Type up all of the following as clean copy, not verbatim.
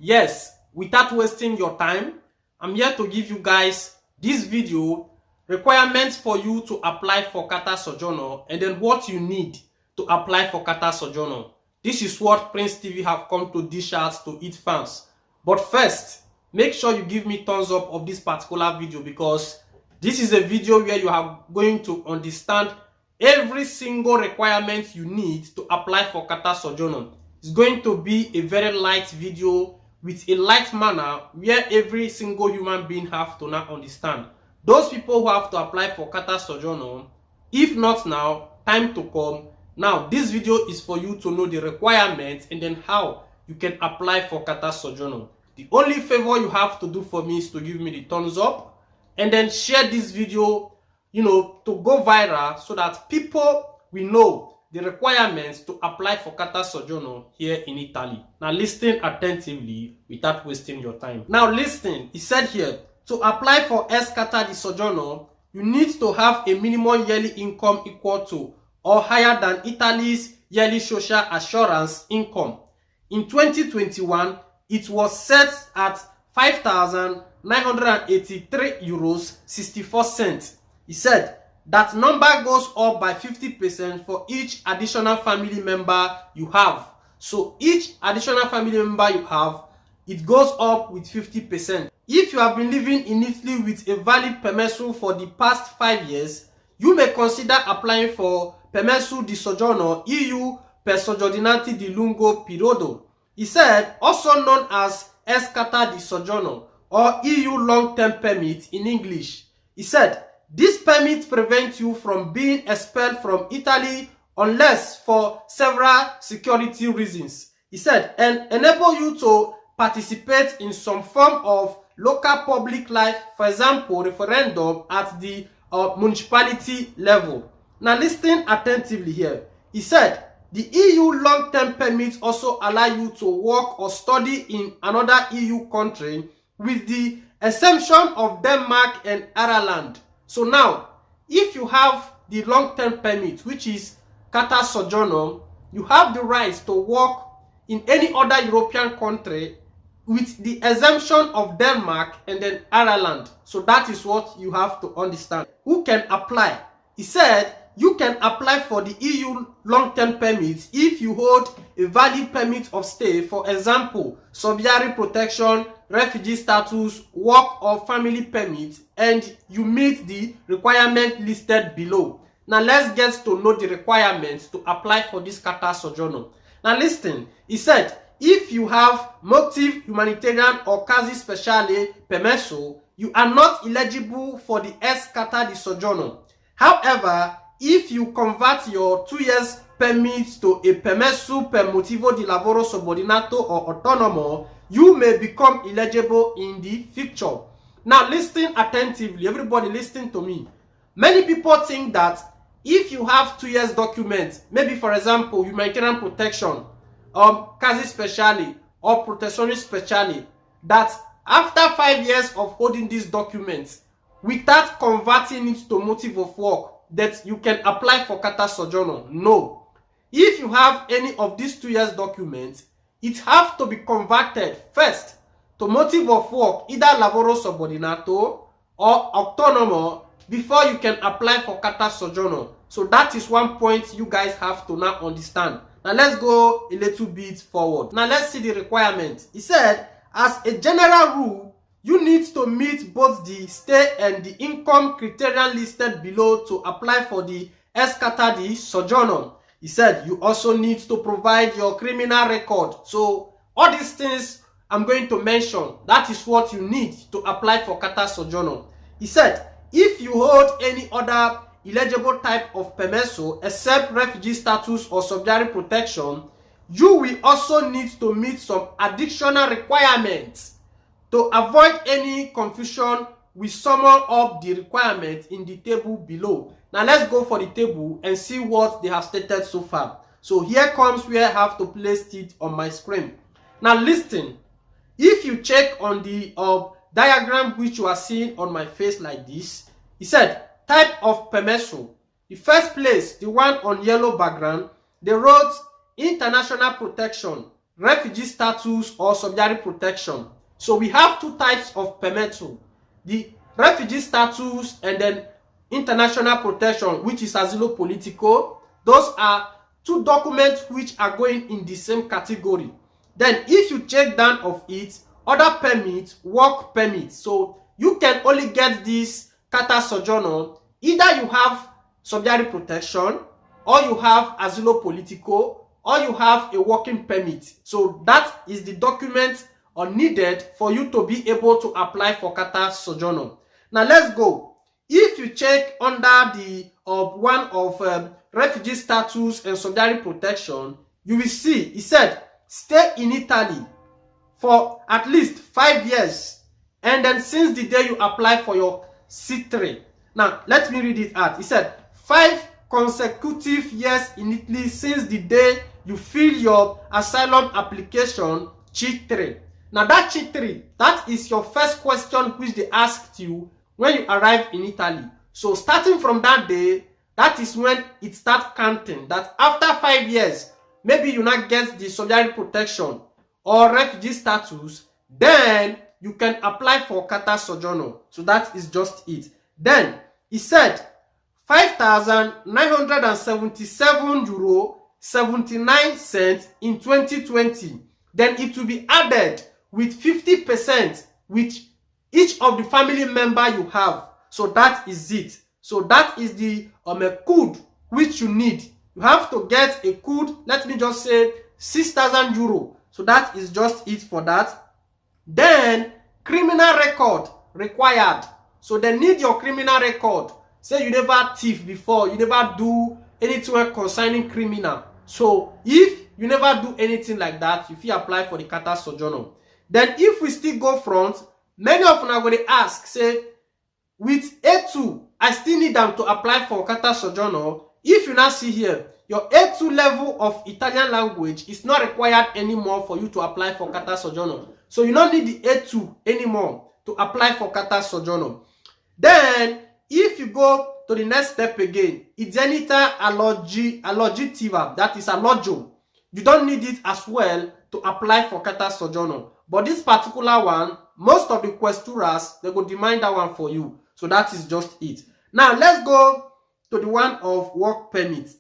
Yes, without wasting your time, I'm here to give you guys this video requirements for you to apply for Carta Soggiorno and then what you need to apply for Carta Soggiorno. This is what Prince TV have come to dish out to its fans. But first, make sure you give me thumbs up of this particular video because this is a video where you are going to understand every single requirement you need to apply for Carta Soggiorno. It's going to be a very light video with a light manner where every single human being have to now understand. Those people who have to apply for Carta Soggiorno, if not now, time to come. Now, this video is for you to know the requirements and then how you can apply for Carta Soggiorno. The only favor you have to do for me is to give me the thumbs up and then share this video, to go viral so that people will know the requirements to apply for Carta Soggiorno here in Italy. Now listen attentively without wasting your time. Now listen, it said here, to apply for Carta di Soggiorno, you need to have a minimum yearly income equal to or higher than Italy's yearly social assurance income. In 2021, it was set at €5,983.64. He said that number goes up by 50% for each additional family member you have. So each additional family member you have, it goes up with 50%. If you have been living in Italy with a valid permesso for the past 5 years, you may consider applying for Permesso di Soggiorno EU per soggiornanti di lungo periodo. He said, also known as Carta di Soggiorno or EU long-term permit in English. He said, this permit prevents you from being expelled from Italy unless for several security reasons. He said, and enable you to participate in some form of local public life, for example, referendum at the municipality level. Now listen attentively here. He said, the EU long-term permit also allow you to work or study in another EU country with the exemption of Denmark and Ireland. So now, if you have the long-term permit, which is Carta Soggiorno, you have the right to work in any other European country with the exemption of Denmark and then Ireland. So that is what you have to understand. Who can apply? He said, you can apply for the EU long-term permit if you hold a valid permit of stay, for example, subsidiary protection, refugee status, work or family permit, and you meet the requirement listed below. Now let's get to know the requirements to apply for this Carta Soggiorno. Now listen, he said, if you have motive humanitarian or casi speciale permesso, you are not eligible for the Carta di Soggiorno. However, if you convert your 2 years permit to a permesso per motivo di lavoro subordinato or autonomo, you may become eligible in the future. Now listen attentively, everybody listen to me. Many people think that if you have 2 years documents, maybe for example humanitarian protection, casi speciale or protezione speciale, that after 5 years of holding these documents without converting it to motive of work, that you can apply for Carta Soggiorno. No. If you have any of these 2 years documents, it have to be converted first to motive of work, either lavoro subordinato or autonomo, before you can apply for Carta Soggiorno. So that is one point you guys have to now understand. Now let's go a little bit forward. Now let's see the requirements. He said, as a general rule, you need to meet both the stay and the income criterion listed below to apply for the Carta di Soggiorno. He said you also need to provide your criminal record. So all these things I'm going to mention, that is what you need to apply for Carta Soggiorno. He said if you hold any other eligible type of permesso except refugee status or subsidiary protection, you will also need to meet some additional requirements. To avoid any confusion, we summon up the requirements in the table below. Now let's go for the table and see what they have stated so far. So here comes where I have to place it on my screen. Now listen, if you check on the diagram which you are seeing on my face like this, he said type of permesso. The first place, the one on yellow background, they wrote international protection, refugee status or subsidiary protection. So we have two types of permeto, the refugee status and then international protection, which is asilo politico. Those are two documents which are going in the same category. Then if you check down of it, other permit, work permit. So you can only get this Carta Soggiorno, either you have subsidiary protection, or you have asilo politico, or you have a working permit. So that is the document needed for you to be able to apply for Carta Soggiorno. Now let's go. If you check under the one of refugee status and subsidiary protection, you will see it said stay in Italy for at least 5 years, and then since the day you apply for your C3. Now let me read it out. It said 5 consecutive years in Italy since the day you fill your asylum application C3. Now that C3, that is your first question which they asked you when you arrive in Italy. So starting from that day, that is when it starts counting. That after 5 years, maybe you not get the subsidiary protection or refugee status, then you can apply for Carta Soggiorno. So that is just it. Then he said 5,977 euro 79 cents in 2020. Then it will be added with 50% which each of the family member you have. So that is it. So that is the code which you need. You have to get a code, let me just say 6,000 euro. So that is just it for that. Then criminal record required. So they need your criminal record. Say you never thief before, you never do anything concerning criminal. So if you never do anything like that, if you apply for the Carta Soggiorno. Then if we still go front, many of them are going to ask, say, with A2, I still need them to apply for Carta Soggiorno. If you now see here, your A2 level of Italian language is not required anymore for you to apply for Carta Soggiorno. So you don't need the A2 anymore to apply for Carta Soggiorno. Then, if you go to the next step again, Idianita Allogitiva, that is alloggio. You don't need it as well to apply for Carta Soggiorno. But this particular one, most of the questuras, they will demand that one for you. So that is just it. Now, let's go to the one of work permit.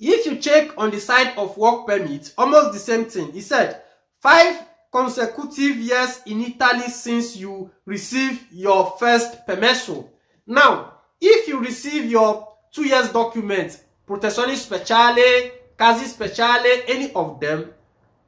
If you check on the side of work permit, almost the same thing. It said 5 consecutive years in Italy since you receive your first permesso. Now, if you receive your 2 years document, protezione speciale, casi speciale, any of them,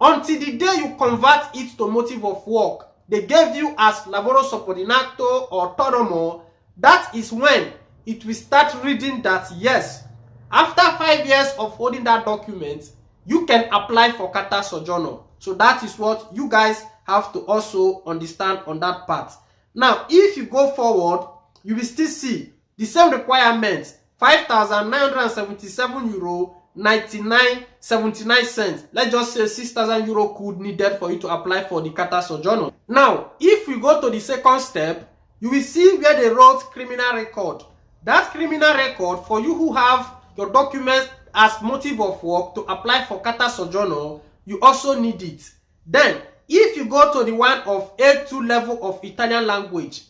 until the day you convert it to motive of work, they gave you as lavoro subordinato or autonomo, that is when it will start reading that yes, after 5 years of holding that document, you can apply for Carta Soggiorno. So that is what you guys have to also understand on that part. Now, if you go forward, you will still see the same requirements, 5,977 euro 79 cents. Let's just say 6,000 euro could needed for you to apply for the Carta Soggiorno. Now, if we go to the second step, you will see where they wrote criminal record. That criminal record, for you who have your documents as motive of work to apply for Carta Soggiorno, you also need it. Then, if you go to the one of A2 level of Italian language,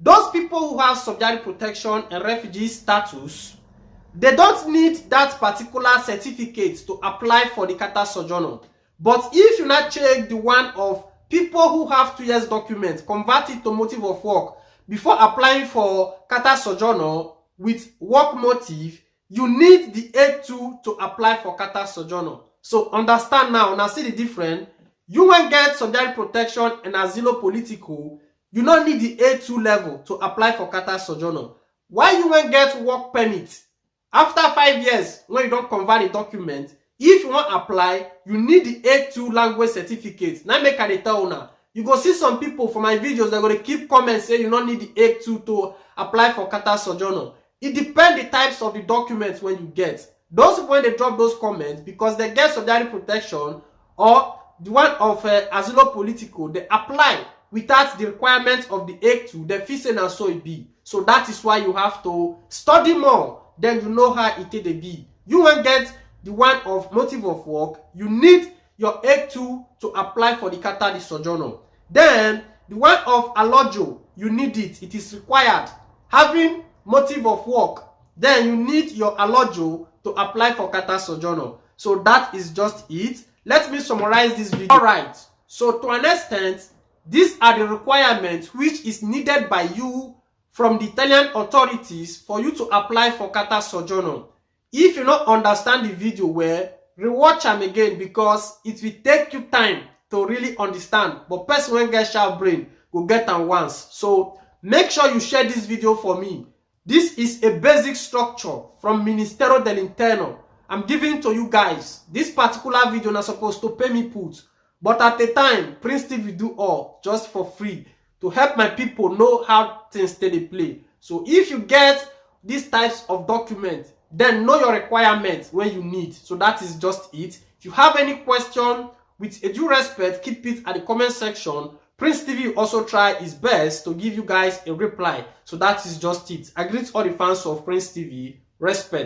those people who have subsidiary protection and refugee status, they don't need that particular certificate to apply for the Carta Soggiorno. But if you not check the one of people who have 2 years document, convert it to motive of work, before applying for Carta Soggiorno with work motive, you need the A2 to apply for Carta Soggiorno. So understand now see the difference. You won't get subsidiary protection and asilo politico. You don't need the A2 level to apply for Carta Soggiorno. Why you won't get work permit? After 5 years, when you don't convert a document, if you want to apply, you need the A2 language certificate. Now make a tell now. You go see some people for my videos, they're going to keep comments saying you don't need the A2 to apply for Carta Soggiorno. It depends the types of the documents when you get. Those when they drop those comments because they get subsidiary protection or the one of asilo politico, they apply without the requirements of the A2, the fee and so it be. So that is why you have to study more. Then you know how it will be. You won't get the one of motive of work. You need your A2 to apply for the Carta Soggiorno. Then the one of alloggio, you need it. It is required. Having motive of work, then you need your alloggio to apply for Carta Soggiorno. So that is just it. Let me summarize this video. Alright, so to an extent, these are the requirements which is needed by you from the Italian authorities for you to apply for Carta Soggiorno. If you don't understand the video well, rewatch them again because it will take you time to really understand. But person when get sharp brain will get them once. So make sure you share this video for me. This is a basic structure from Ministero dell'Interno. I'm giving to you guys. This particular video not supposed to pay me put. But at the time, Prince TV will do all just for free to help my people know how things they play. So if you get these types of documents, then know your requirements when you need. So that is just it. If you have any question, with a due respect, keep it at the comment section. Prince TV will also try his best to give you guys a reply. So that is just it. I greet all the fans of Prince TV. Respect.